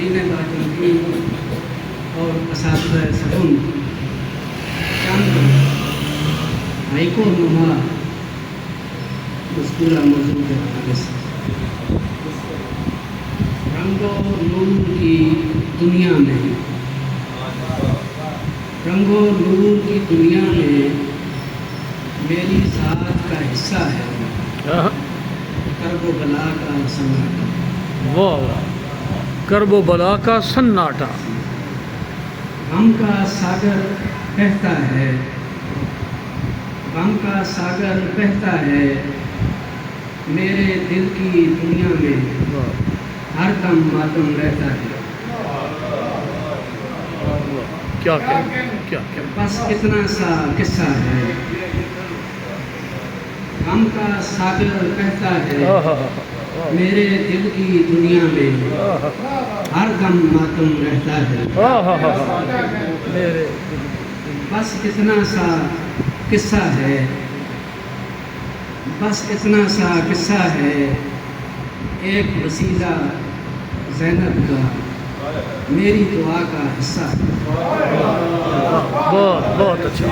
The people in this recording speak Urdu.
حاضرین باجمعین اور اساتذہ سخن، چند حقیق و نما مذکورہ موضوع کے حوالے سے رنگ و نور کی دنیا میں، رنگ و نور کی دنیا میں میری ذات کا حصہ ہے کرب و بلا کا سناٹا۔ واہ، کرب و بلا کا سناٹا۔ غم کا ساگر بہتا ہے، غم کا ساگر بہتا ہے میرے دل کی دنیا میں، ہر دم ماتم رہتا ہے۔ کیا کیا بس اتنا سا قصہ ہے، غم کا ساگر بہتا ہے میرے دل کی دنیا میں، ہر دم ماتم رہتا ہے۔ بس اتنا سا قصہ ہے، بس اتنا سا قصہ ہے، ایک وسیلہ زینب کا میری دعا کا حصہ ہے۔ بہت اچھا۔